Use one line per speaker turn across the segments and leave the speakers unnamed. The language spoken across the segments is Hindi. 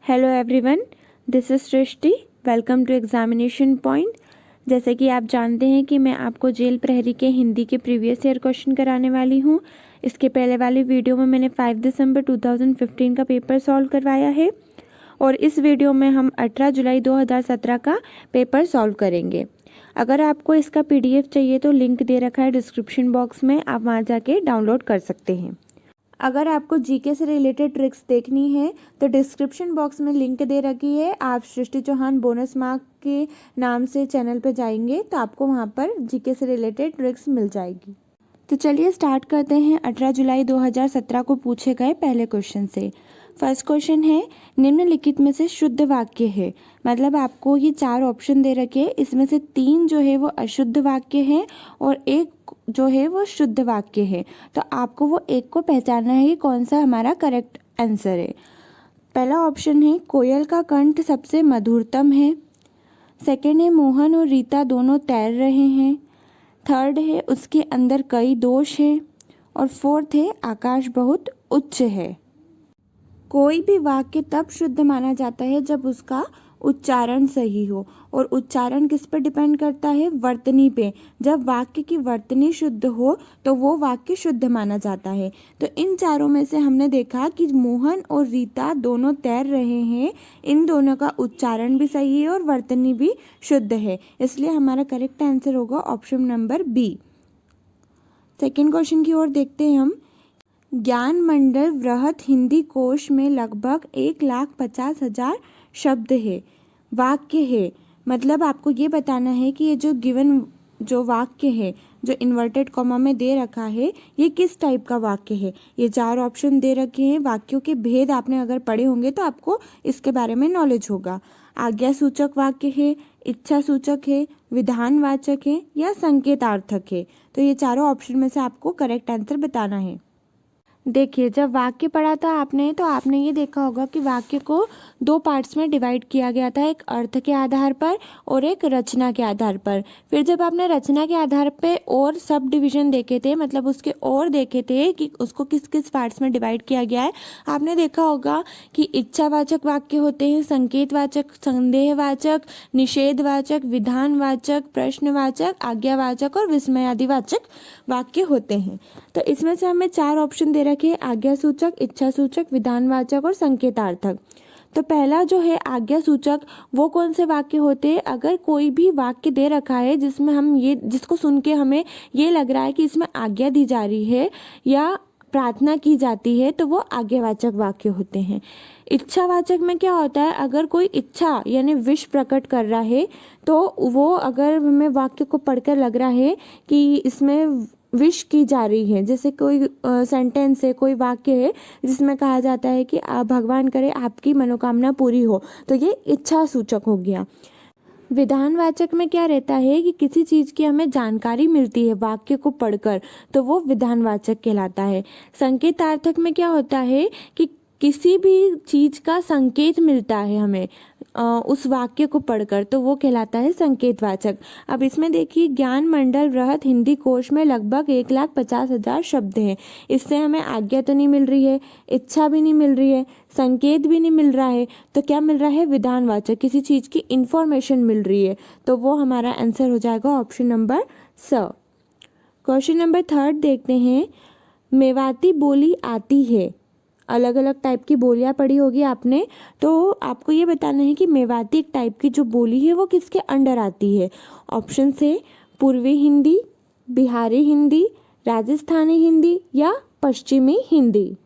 Hello everyone, this is Srishti. Welcome to examination point. जैसे कि आप जानते हैं कि मैं आपको जेल प्रहरी के हिंदी के प्रीवियस ईयर क्वेश्चन कराने वाली हूं। इसके पहले वाली वीडियो में मैंने 5 दिसंबर 2015 का पेपर सॉल्व करवाया है और इस वीडियो में हम 18 जुलाई 2017 का पेपर सॉल्व करेंगे। अगर आपको इसका PDF चाहिए तो लिंक दे रखा है डिस्क्रिप्शन बॉक्स में, आप वहाँ जाके डाउनलोड कर सकते हैं। अगर आपको जीके से रिलेटेड ट्रिक्स देखनी है तो डिस्क्रिप्शन बॉक्स में लिंक दे रखी है। आप सृष्टि चौहान बोनस मार्क के नाम से चैनल पर जाएंगे तो आपको वहाँ पर जीके से रिलेटेड ट्रिक्स मिल जाएगी। तो चलिए स्टार्ट करते हैं 18 जुलाई 2017 को पूछे गए पहले क्वेश्चन से। फर्स्ट क्वेश्चन है, निम्नलिखित में से शुद्ध वाक्य है। मतलब आपको ये 4 ऑप्शन दे रखे हैं, इसमें से 3 जो है वो अशुद्ध वाक्य है और एक जो है वो शुद्ध वाक्य है। तो आपको वो एक को पहचानना है कि कौन सा हमारा करेक्ट आंसर है। पहला ऑप्शन है, कोयल का कंठ सबसे मधुरतम है। सेकंड है, मोहन और रीता दोनों तैर रहे हैं। थर्ड है, उसके अंदर कई दोष हैं। और फोर्थ है, आकाश बहुत उच्च है। कोई भी वाक्य तब शुद्ध माना जाता है जब उसका उच्चारण सही हो, और उच्चारण किस पर डिपेंड करता है? वर्तनी पे। जब वाक्य की वर्तनी शुद्ध हो तो वो वाक्य शुद्ध माना जाता है। तो इन चारों में से हमने देखा कि मोहन और रीता दोनों तैर रहे हैं, इन दोनों का उच्चारण भी सही है और वर्तनी भी शुद्ध है, इसलिए हमारा करेक्ट आंसर होगा option number B. Second question की ओर देखते हैं हम। ज्ञान मंडल वृहत हिंदी कोश में लगभग 1,50,000 शब्द है, वाक्य है। मतलब आपको ये बताना है कि ये जो गिवन जो वाक्य है, जो इन्वर्टेड कॉमा में दे रखा है, ये किस टाइप का वाक्य है। ये 4 ऑप्शन दे रखे हैं। वाक्यों के भेद आपने अगर पढ़े होंगे तो आपको इसके बारे में नॉलेज होगा। आज्ञा सूचक वाक्य है, इच्छा सूचक है, विधानवाचक है या संकेतार्थक है। तो ये चारों ऑप्शन में से आपको करेक्ट आंसर बताना है। देखिए, जब वाक्य पढ़ा था आपने तो आपने ये देखा होगा कि वाक्य को 2 पार्ट्स में डिवाइड किया गया था, एक अर्थ के आधार पर और एक रचना के आधार पर। फिर जब आपने रचना के आधार पे और सब डिवीजन देखे थे, मतलब उसके और देखे थे कि उसको किस किस पार्ट्स में डिवाइड किया गया है, आपने देखा होगा कि इच्छावाचक वाक्य होते हैं, संकेतवाचक, संदेहवाचक, निषेधवाचक, विधानवाचक, प्रश्नवाचक, आज्ञावाचक और विस्मयादिवाचक वाक्य होते हैं। तो इसमें से हमें 4 ऑप्शन दे रखे हैं, आज्ञा सूचक, इच्छा सूचक, विधानवाचक और संकेतार्थक। तो पहला जो है आज्ञा सूचक, वो कौन से वाक्य होते हैं? अगर कोई भी वाक्य दे रखा है जिसमें हम ये जिसको सुन के हमें ये लग रहा है कि इसमें आज्ञा दी जा रही है या प्रार्थना की जाती है, तो वो आज्ञावाचक वाक्य होते हैं। इच्छावाचक में क्या होता है? अगर कोई इच्छा यानी विश प्रकट कर रहा है तो वो, अगर हमें वाक्य को पढ़कर लग रहा है कि इसमें विश की जा रही है, जैसे कोई सेंटेंस है, कोई वाक्य है जिसमें कहा जाता है कि भगवान करे आपकी मनोकामना पूरी हो, तो ये इच्छा सूचक हो गया। विधानवाचक में क्या रहता है कि किसी चीज़ की हमें जानकारी मिलती है वाक्य को पढ़कर, तो वो विधानवाचक कहलाता है। संकेतार्थक में क्या होता है कि किसी भी चीज़ का संकेत मिलता है हमें उस वाक्य को पढ़कर, तो वो कहलाता है संकेतवाचक। अब इसमें देखिए, ज्ञान मंडल वृहत हिंदी कोश में लगभग 1,50,000 शब्द हैं। इससे हमें आज्ञा तो नहीं मिल रही है, इच्छा भी नहीं मिल रही है, संकेत भी नहीं मिल रहा है, तो क्या मिल रहा है? विधानवाचक, किसी चीज़ की इंफॉर्मेशन मिल रही है। तो वो हमारा आंसर हो जाएगा ऑप्शन नंबर स। क्वेश्चन नंबर 3 देखते हैं। मेवाती बोली आती है। अलग अलग टाइप की बोलियां पढ़ी होगी आपने, तो आपको ये बताना है कि मेवाती एक टाइप की जो बोली है वो किसके अंडर आती है। ऑप्शन से पूर्वी हिंदी, बिहारी हिंदी, राजस्थानी हिंदी या पश्चिमी हिंदी।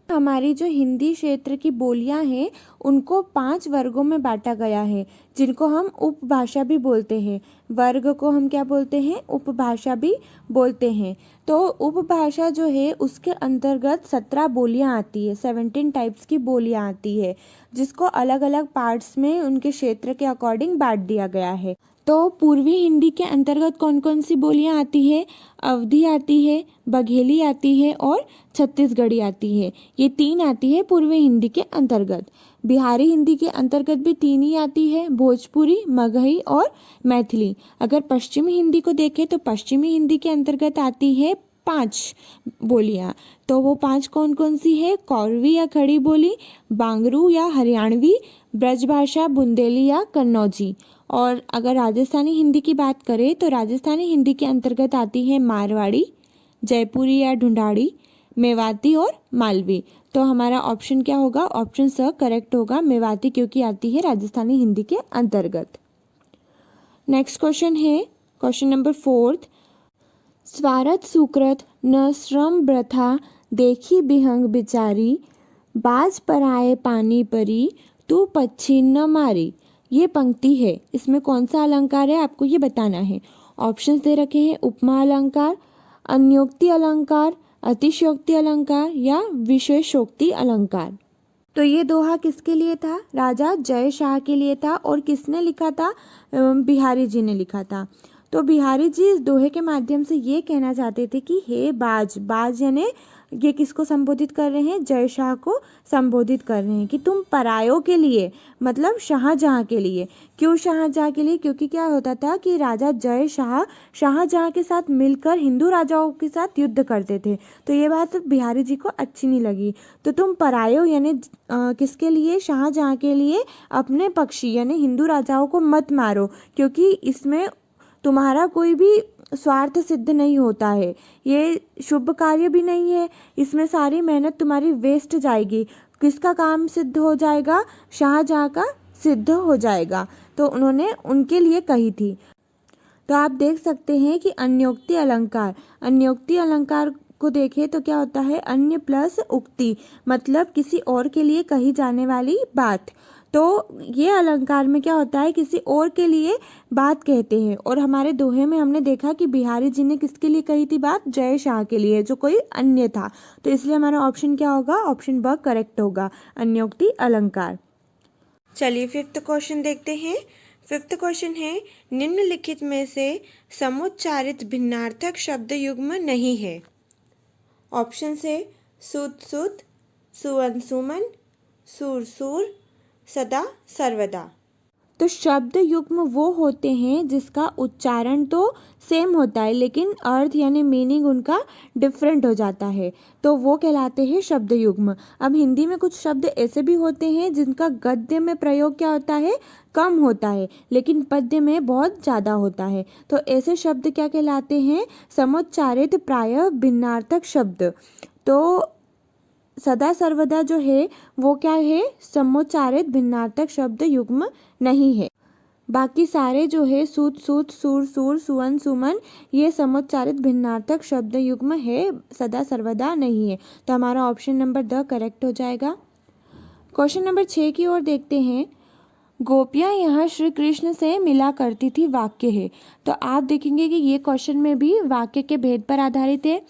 हमारी जो हिंदी क्षेत्र की बोलियां हैं उनको 5 वर्गों में बांटा गया है, जिनको हम उपभाषा भी बोलते हैं। वर्ग को हम क्या बोलते हैं? उपभाषा भी बोलते हैं। तो उपभाषा जो है उसके अंतर्गत 17 बोलियां आती है, 17 टाइप्स की बोलियां आती है, जिसको अलग अलग पार्ट्स में उनके क्षेत्र के अकॉर्डिंग बांट दिया गया है। तो पूर्वी हिंदी के अंतर्गत कौन कौन सी बोलियां आती है? अवधी आती है, बघेली आती है और छत्तीसगढ़ी आती है। ये 3 आती है पूर्वी हिंदी के अंतर्गत। बिहारी हिंदी के अंतर्गत भी 3 ही आती है, भोजपुरी, मगही और मैथिली। अगर पश्चिमी हिंदी को देखें तो पश्चिमी हिंदी के अंतर्गत आती है 5 बोलियां। तो वो 5 कौन कौन सी है? कौरवी या खड़ी बोली, बांगरू या हरियाणवी, ब्रजभाषा, बुंदेली या कन्नौजी। और अगर राजस्थानी हिंदी की बात करें तो राजस्थानी हिंदी के अंतर्गत आती है मारवाड़ी, जयपुरी या ढूंढाड़ी, मेवाती और मालवी। तो हमारा ऑप्शन क्या होगा? ऑप्शन स करेक्ट होगा, मेवाती, क्योंकि आती है राजस्थानी हिंदी के अंतर्गत। नेक्स्ट क्वेश्चन है क्वेश्चन नंबर 4। स्वार्थ सुकृत न श्रम वृथा, देखी बिहंग बिचारी, बाज पराए पानी परी, तू पक्षी न मारी। ये पंक्ति है, इसमें कौन सा अलंकार है आपको ये बताना है। ऑप्शंस दे रखे हैं, उपमा अलंकार, अन्योक्ति अलंकार, अतिशयोक्ति अलंकार या विशेषोक्ति अलंकार। तो ये दोहा किसके लिए था? राजा जय शाह के लिए था। और किसने लिखा था? बिहारी जी ने लिखा था। तो बिहारी जी इस दोहे के माध्यम से ये कहना चाहते थे कि हे बाज, बाज यानी ये किसको संबोधित कर रहे हैं? जय शाह को संबोधित कर रहे हैं कि तुम परायों के लिए, मतलब शाहजहां के लिए। क्यों शाहजहां के लिए? क्योंकि क्या होता था कि राजा जय शाह शाहजहां के साथ मिलकर हिंदू राजाओं के साथ युद्ध करते थे। तो ये बात बिहारी जी को अच्छी नहीं लगी। तो तुम परायों यानी किसके लिए? शाहजहां के लिए अपने पक्षी यानी हिंदू राजाओं को मत मारो, क्योंकि इसमें तुम्हारा कोई भी स्वार्थ सिद्ध नहीं होता है, ये शुभ कार्य भी नहीं है, इसमें सारी मेहनत तुम्हारी वेस्ट जाएगी। किसका काम सिद्ध हो जाएगा? शाहजहां का सिद्ध हो जाएगा। तो उन्होंने उनके लिए कही थी। तो आप देख सकते हैं कि अन्योक्ति अलंकार को देखें तो क्या होता है? अन्य प्लस उक्ति, मतलब किसी और के लिए कही जाने वाली बात। तो ये अलंकार में क्या होता है? किसी और के लिए बात कहते हैं। और हमारे दोहे में हमने देखा कि बिहारी जी ने किसके लिए कही थी बात? जय शाह के लिए, जो कोई अन्य था। तो इसलिए हमारा ऑप्शन क्या होगा? ऑप्शन ब करेक्ट होगा, अन्योक्ति अलंकार। चलिए 5th क्वेश्चन देखते हैं। 5th क्वेश्चन है, निम्नलिखित में से समुच्चारित भिन्नार्थक शब्द युग्म नहीं है। ऑप्शन है सुत सुत, सुवन सुमन, सूर सूर, सदा सर्वदा। तो शब्द युग्म वो होते हैं जिसका उच्चारण तो सेम होता है लेकिन अर्थ यानी मीनिंग उनका डिफरेंट हो जाता है, तो वो कहलाते हैं शब्द युग्म। अब हिंदी में कुछ शब्द ऐसे भी होते हैं जिनका गद्य में प्रयोग क्या होता है? कम होता है, लेकिन पद्य में बहुत ज़्यादा होता है। तो ऐसे शब्द क्या कहलाते हैं? समुच्चारित प्रायः भिन्नार्थक शब्द। तो सदा सर्वदा जो है वो क्या है? समुच्चारित भिन्नार्थक शब्द युग्म नहीं है। बाकी सारे जो है सूत सूत, सूर सूर, सुवन सुमन, ये समुच्चारित भिन्नार्थक शब्द युग्म है, सदा सर्वदा नहीं है। तो हमारा ऑप्शन नंबर द करेक्ट हो जाएगा। क्वेश्चन नंबर 6 की ओर देखते हैं। गोपियाँ यहाँ श्री कृष्ण से मिला करती थी वाक्य है। तो आप देखेंगे कि ये क्वेश्चन में भी वाक्य के भेद पर आधारित है।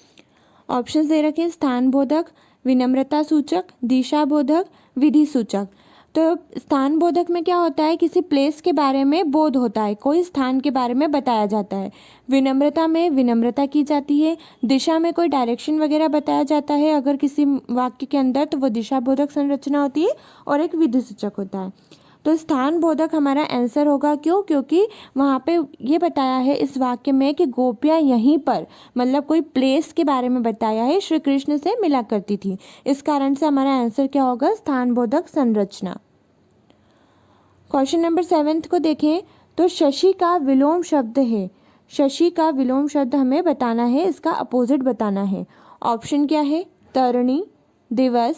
ऑप्शन दे रखे, स्थान बोधक, विनम्रता सूचक, दिशा बोधक, विधि सूचक। तो स्थान बोधक में क्या होता है? किसी प्लेस के बारे में बोध होता है, कोई स्थान के बारे में बताया जाता है। विनम्रता में विनम्रता की जाती है। दिशा में कोई डायरेक्शन वगैरह बताया जाता है अगर किसी वाक्य के अंदर, तो वो दिशा बोधक संरचना होती है। और एक विधि सूचक होता है। तो स्थान बोधक हमारा आंसर होगा। क्यों? क्योंकि वहाँ पे ये बताया है इस वाक्य में कि गोपियाँ यहीं पर, मतलब कोई प्लेस के बारे में बताया है, श्री कृष्ण से मिला करती थी। इस कारण से हमारा आंसर क्या होगा? स्थान बोधक संरचना। क्वेश्चन नंबर 7 को देखें तो शशि का विलोम शब्द है। शशि का विलोम शब्द हमें बताना है, इसका अपोजिट बताना है। ऑप्शन क्या है? तरणी, दिवस,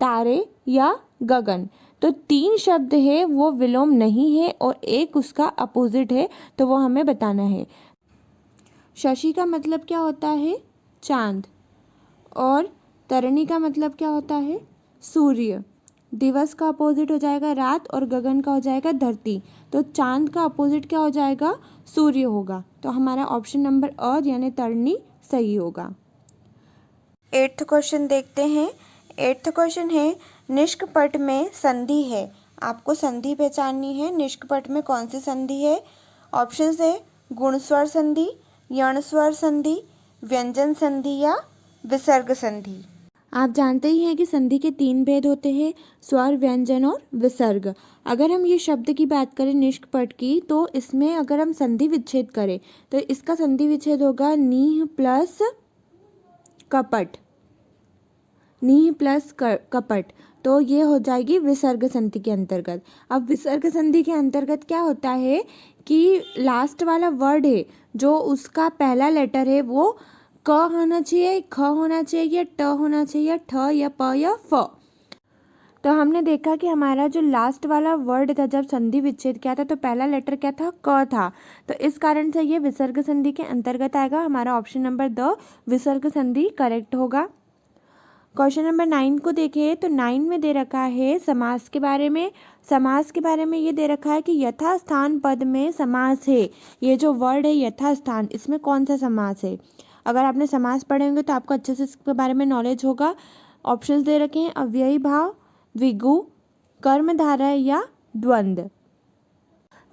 तारे या गगन। तो 3 शब्द है वो विलोम नहीं है और एक उसका अपोजिट है, तो वो हमें बताना है। शशि का मतलब क्या होता है? चांद। और तरणी का मतलब क्या होता है? सूर्य। दिवस का अपोजिट हो जाएगा रात और गगन का हो जाएगा धरती। तो चांद का अपोजिट क्या हो जाएगा? सूर्य होगा। तो हमारा ऑप्शन नंबर अ यानी तरणी सही होगा। 8th क्वेश्चन देखते हैं। 8th क्वेश्चन है, निष्कपट में संधि है। आपको संधि पहचाननी है। निष्कपट में कौन सी संधि है? ऑप्शन है गुणस्वर संधि, यणस्वर संधि, व्यंजन संधि या विसर्ग संधि। आप जानते ही हैं कि संधि के 3 भेद होते हैं, स्वर, व्यंजन और विसर्ग। अगर हम ये शब्द की बात करें निष्कपट की, तो इसमें अगर हम संधि विच्छेद करें तो इसका संधि विच्छेद होगा नीह प्लस कपट, नीह प्लस कपट, तो ये हो जाएगी विसर्ग संधि के अंतर्गत। अब विसर्ग संधि के अंतर्गत क्या होता है कि लास्ट वाला वर्ड है जो उसका पहला लेटर है वो क होना चाहिए, ख होना चाहिए, ट होना चाहिए, ठ या प या फ। तो हमने देखा कि हमारा जो लास्ट वाला वर्ड था जब संधि विच्छेद किया था तो पहला लेटर क्या था, क था। तो इस कारण से ये विसर्ग संधि के अंतर्गत आएगा। हमारा ऑप्शन नंबर द विसर्ग संधि करेक्ट होगा। क्वेश्चन नंबर 9 को देखें तो 9 में दे रखा है समास के बारे में। समास के बारे में ये दे रखा है कि यथास्थान पद में समास है। ये जो वर्ड है यथास्थान, इसमें कौन सा समास है। अगर आपने समास पढ़े होंगे तो आपको अच्छे से इसके बारे में नॉलेज होगा। ऑप्शंस दे रखे हैं अव्ययी भाव, द्विगु, कर्मधारय या द्वंद्व।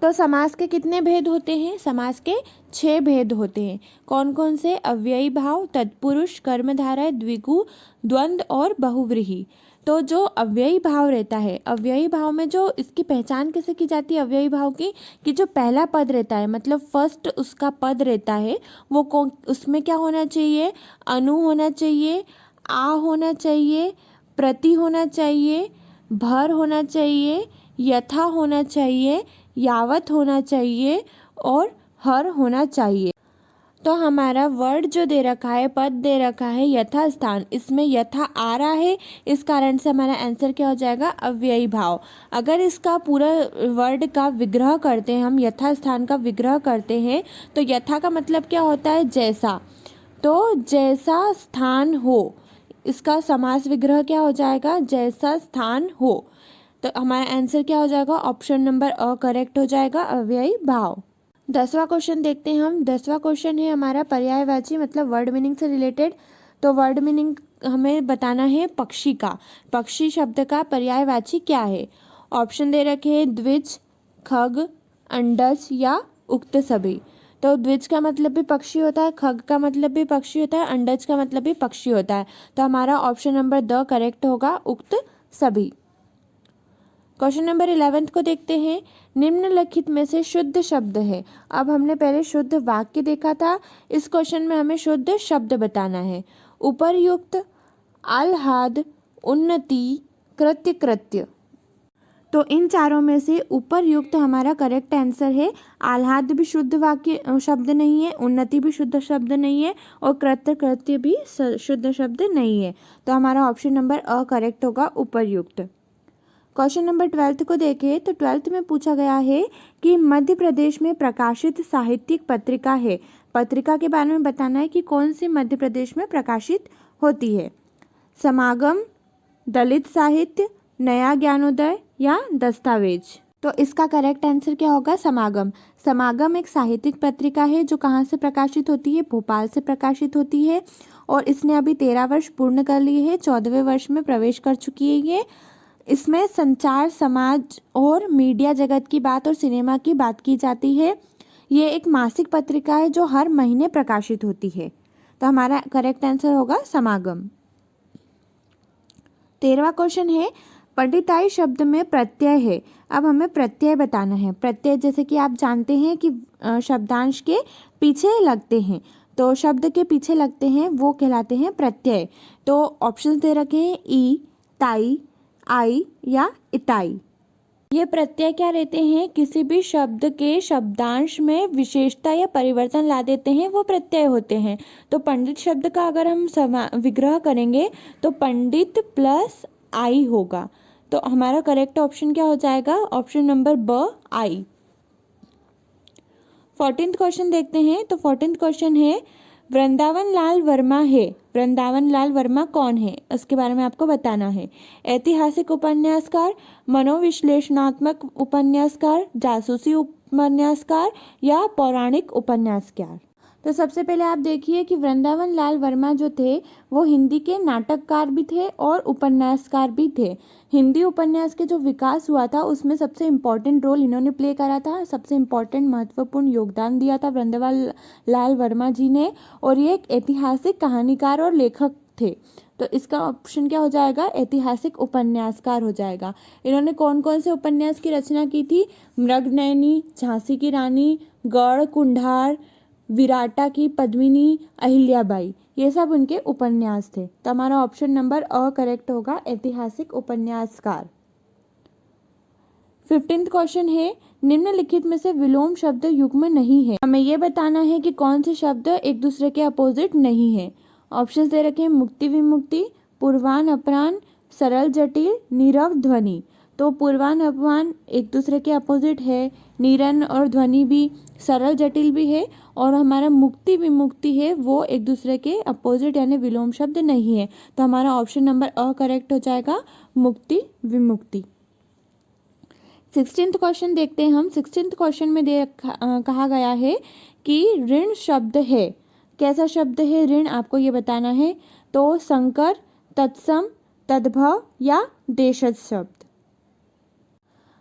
तो समास के कितने भेद होते हैं, समास के 6 भेद होते हैं। कौन कौन से, अव्ययी भाव, तत्पुरुष, कर्मधारय, द्विगु, द्वंद्व और बहुव्रीहि। तो जो अव्ययी भाव रहता है, अव्ययी भाव में जो इसकी पहचान कैसे की जाती है अव्ययी भाव की, कि जो पहला पद रहता है मतलब फर्स्ट उसका पद रहता है वो उसमें क्या होना चाहिए, अनु होना चाहिए, आ होना चाहिए, प्रति होना चाहिए, भर होना चाहिए, यथा होना चाहिए, यावत होना चाहिए और हर होना चाहिए। तो हमारा वर्ड जो दे रखा है, पद दे रखा है यथास्थान, इसमें यथा आ रहा है, इस कारण से हमारा आंसर क्या हो जाएगा, अव्ययी भाव। अगर इसका पूरा वर्ड का विग्रह करते हैं, हम यथास्थान का विग्रह करते हैं तो यथा का मतलब क्या होता है, जैसा। तो जैसा स्थान हो, इसका समास विग्रह क्या हो जाएगा, जैसा स्थान हो। तो हमारा आंसर क्या हो जाएगा, ऑप्शन नंबर अ करेक्ट हो जाएगा, अव्ययी भाव। 10वां क्वेश्चन देखते हैं हम। 10वां क्वेश्चन है हमारा पर्यायवाची मतलब वर्ड मीनिंग से रिलेटेड। तो वर्ड मीनिंग हमें बताना है पक्षी का। पक्षी शब्द का पर्यायवाची क्या है। ऑप्शन दे रखे हैं द्विज, खग, अंडज या उक्त सभी। तो द्विज का मतलब भी पक्षी होता है, खग का मतलब भी पक्षी होता है, अंडज का मतलब भी पक्षी होता है। तो हमारा ऑप्शन नंबर द करेक्ट होगा, उक्त सभी। क्वेश्चन नंबर 11 को देखते हैं। निम्नलिखित में से शुद्ध शब्द है। अब हमने पहले शुद्ध वाक्य देखा था, इस क्वेश्चन में हमें शुद्ध शब्द बताना है। उपर्युक्त, आह्लाद, उन्नति, कृत्य, कृत्य। तो इन चारों में से उपर्युक्त हमारा करेक्ट आंसर है। आह्लाद भी शुद्ध वाक्य शब्द नहीं है, उन्नति भी शुद्ध शब्द नहीं है और कृत्य, कृत्य भी शुद्ध शब्द नहीं है। तो हमारा ऑप्शन नंबर अ करेक्ट होगा, उपर्युक्त। क्वेश्चन नंबर 12 को देखें तो 12 में पूछा गया है कि मध्य प्रदेश में प्रकाशित साहित्यिक पत्रिका है। पत्रिका के बारे में बताना है कि कौन सी मध्य प्रदेश में प्रकाशित होती है। समागम, दलित साहित्य, नया ज्ञानोदय या दस्तावेज। तो इसका करेक्ट आंसर क्या होगा, समागम। समागम एक साहित्यिक पत्रिका है जो कहाँ से प्रकाशित होती है, भोपाल से प्रकाशित होती है और इसने अभी 13 वर्ष पूर्ण कर लिए है, 14वें वर्ष में प्रवेश कर चुकी है ये। इसमें संचार, समाज और मीडिया जगत की बात और सिनेमा की बात की जाती है। ये एक मासिक पत्रिका है जो हर महीने प्रकाशित होती है। तो हमारा करेक्ट आंसर होगा समागम। 13वां क्वेश्चन है पंडिताई शब्द में प्रत्यय है। अब हमें प्रत्यय बताना है। प्रत्यय जैसे कि आप जानते हैं कि शब्दांश के पीछे लगते हैं, तो शब्द के पीछे लगते हैं वो कहलाते हैं प्रत्यय। तो ऑप्शन दे रखे हैं ई, ताई, आई या इताई। ये प्रत्यय क्या रहते हैं, किसी भी शब्द के शब्दांश में विशेषता या परिवर्तन ला देते हैं, वो प्रत्यय होते हैं। तो पंडित शब्द का अगर हम विग्रह करेंगे तो पंडित प्लस आई होगा। तो हमारा करेक्ट ऑप्शन क्या हो जाएगा, ऑप्शन नंबर ब, आई। 14वां क्वेश्चन देखते हैं। तो 14वां क्वेश्चन है वृंदावन लाल वर्मा है। वृंदावन लाल वर्मा कौन है, उसके बारे में आपको बताना है। ऐतिहासिक उपन्यासकार, मनोविश्लेषणात्मक उपन्यासकार, जासूसी उपन्यासकार या पौराणिक उपन्यासकार। तो सबसे पहले आप देखिए कि वृंदावन लाल वर्मा जो थे वो हिंदी के नाटककार भी थे और उपन्यासकार भी थे। हिंदी उपन्यास के जो विकास हुआ था उसमें सबसे इम्पोर्टेंट रोल इन्होंने प्ले करा था, सबसे इम्पोर्टेंट महत्वपूर्ण योगदान दिया था वृंदावन लाल वर्मा जी ने। और ये एक ऐतिहासिक कहानीकार और लेखक थे। तो इसका ऑप्शन क्या हो जाएगा, ऐतिहासिक उपन्यासकार हो जाएगा। इन्होंने कौन कौन से उपन्यास की रचना की थी, मृगनयनी, झांसी की रानी, गौड़ कुंडार, विराटा की पद्मिनी, अहिल्याबाई, ये सब उनके उपन्यास थे। तो हमारा ऑप्शन नंबर अ करेक्ट होगा, ऐतिहासिक उपन्यासकार। 15th क्वेश्चन है, निम्नलिखित में से विलोम शब्द युग्म नहीं है। हमें यह बताना है कि कौन से शब्द एक दूसरे के अपोजिट नहीं है। ऑप्शंस दे रखे हैं, मुक्ति विमुक्ति, पूर्वान अपरान, सरल जटिल, नीरव ध्वनि। तो पूर्वान अपमान एक दूसरे के अपोजिट है, नीरन और ध्वनि भी, सरल जटिल भी है, और हमारा मुक्ति विमुक्ति है वो एक दूसरे के अपोजिट यानी विलोम शब्द नहीं है। तो हमारा ऑप्शन नंबर अ करेक्ट हो जाएगा, मुक्ति विमुक्ति। 16th क्वेश्चन देखते हैं हम। 16th क्वेश्चन में कहा गया है कि ऋण शब्द है। कैसा शब्द है ऋण, आपको ये बताना है। तो संकर, तत्सम, तद्भव या देशज शब्द।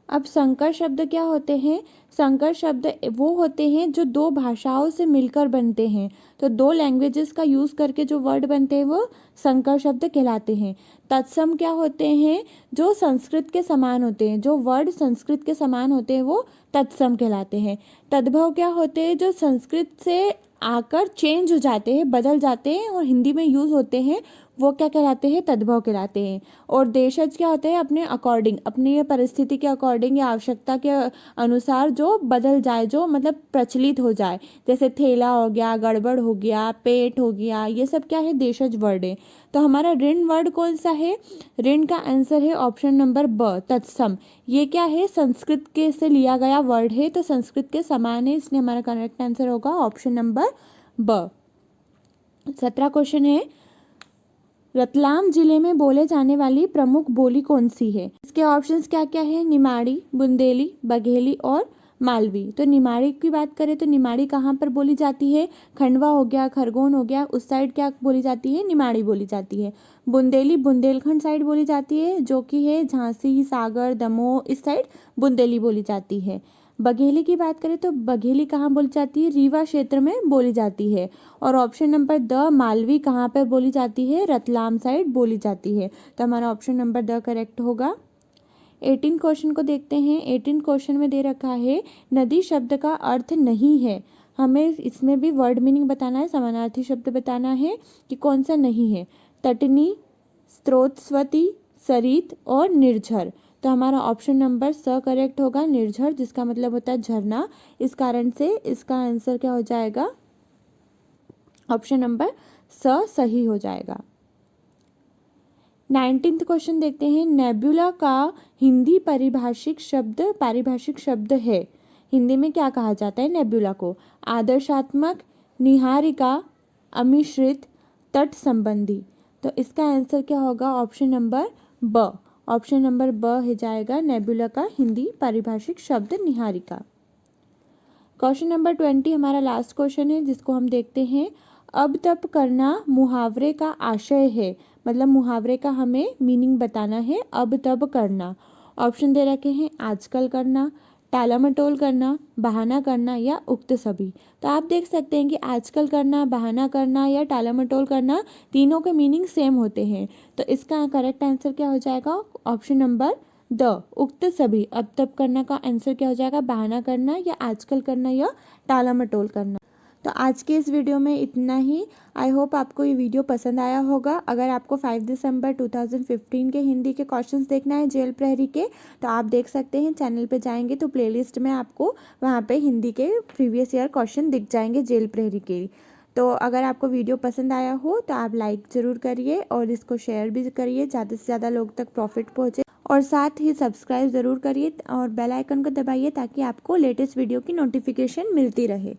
अब संकर शब्द क्या होते हैं? संकर शब्द वो होते हैं जो दो भाषाओं से मिलकर बनते हैं। तो दो लैंग्वेजेस का यूज़ करके जो वर्ड बनते हैं वो संकर शब्द कहलाते हैं। तत्सम क्या होते हैं? जो संस्कृत के समान होते हैं, जो वर्ड संस्कृत के समान होते हैं वो तत्सम कहलाते हैं। तद्भव क्या होते हैं? जो संस्कृत से आकर चेंज हो जाते हैं, बदल जाते हैं और हिंदी में यूज़ होते हैं, वो क्या कहलाते हैं? तद्भव कहलाते हैं। और देशज क्या होते हैं? अपने अकॉर्डिंग, अपनी परिस्थिति के अकॉर्डिंग या आवश्यकता के अनुसार जो बदल जाए, जो मतलब प्रचलित हो जाए, जैसे थैला हो गया, गड़बड़ हो गया, पेट हो गया, ये सब क्या है? देशज वर्ड है। तो हमारा ऋण वर्ड कौन सा है? ऋण का आंसर है ऑप्शन नंबर ब, तत्सम। ये क्या है? संस्कृत के से लिया गया वर्ड है, तो संस्कृत के समान है, इसलिए हमारा करेक्ट आंसर होगा ऑप्शन नंबर ब। 17 क्वेश्चन है, रतलाम जिले में बोले जाने वाली प्रमुख बोली कौन सी है? इसके ऑप्शंस क्या क्या है? निमाड़ी, बुंदेली, बघेली और मालवी। तो निमाड़ी की बात करें तो निमाड़ी कहाँ पर बोली जाती है? खंडवा हो गया, खरगोन हो गया, उस साइड क्या बोली जाती है? निमाड़ी बोली जाती है। बुंदेली बुंदेलखंड साइड बोली जाती है, जो कि है झांसी, सागर, दमोह, इस साइड बुंदेली बोली जाती है। बघेली की बात करें तो बघेली कहाँ बोली जाती है? रीवा क्षेत्र में बोली जाती है। और ऑप्शन नंबर द, मालवी कहाँ पर बोली जाती है? रतलाम साइड बोली जाती है। तो हमारा ऑप्शन नंबर द करेक्ट होगा। 18 क्वेश्चन को देखते हैं। 18 क्वेश्चन में दे रखा है, नदी शब्द का अर्थ नहीं है। हमें इसमें भी वर्ड मीनिंग बताना है, समानार्थी शब्द बताना है कि कौन सा नहीं है। तटनी, स्रोतस्वती, सरित और निर्झर। तो हमारा ऑप्शन नंबर स करेक्ट होगा, निर्झर, जिसका मतलब होता है झरना। इस कारण से इसका आंसर क्या हो जाएगा? ऑप्शन नंबर स सही हो जाएगा। 19th क्वेश्चन देखते हैं, नेबुला का हिंदी पारिभाषिक शब्द है। हिंदी में क्या कहा जाता है नेबुला को? आदर्शात्मक, निहारिका, अमिश्रित, तट संबंधी। तो इसका आंसर क्या होगा? ऑप्शन नंबर ब। ऑप्शन नंबर ब हो जाएगा नेबुला का हिंदी पारिभाषिक शब्द निहारिका। क्वेश्चन नंबर 20 हमारा लास्ट क्वेश्चन है, जिसको हम देखते हैं। अब तब करना मुहावरे का आशय है, मतलब मुहावरे का हमें मीनिंग बताना है। अब तब करना। ऑप्शन दे रखे हैं, आजकल करना, टालामटोल करना, बहाना करना या उक्त सभी। तो आप देख सकते हैं कि आजकल करना, बहाना करना या टालामटोल करना, तीनों के मीनिंग सेम होते हैं। तो इसका करेक्ट आंसर क्या हो जाएगा? ऑप्शन नंबर द, उक्त सभी। अब तब करना का आंसर क्या हो जाएगा? बहाना करना या आजकल करना या टालामटोल करना। तो आज के इस वीडियो में इतना ही। आई होप आपको ये वीडियो पसंद आया होगा। अगर आपको 5 दिसंबर 2015 के हिंदी के क्वेश्चंस देखना है जेल प्रहरी के, तो आप देख सकते हैं, चैनल पे जाएंगे तो प्लेलिस्ट में आपको वहाँ पे हिंदी के प्रीवियस ईयर क्वेश्चन दिख जाएंगे जेल प्रहरी के। तो अगर आपको वीडियो पसंद आया हो तो आप लाइक ज़रूर करिए और इसको शेयर भी करिए, ज़्यादा से ज़्यादा लोग तक प्रॉफिट पहुँचे। और साथ ही सब्सक्राइब ज़रूर करिए और बेल आइकन को दबाइए ताकि आपको लेटेस्ट वीडियो की नोटिफिकेशन मिलती रहे।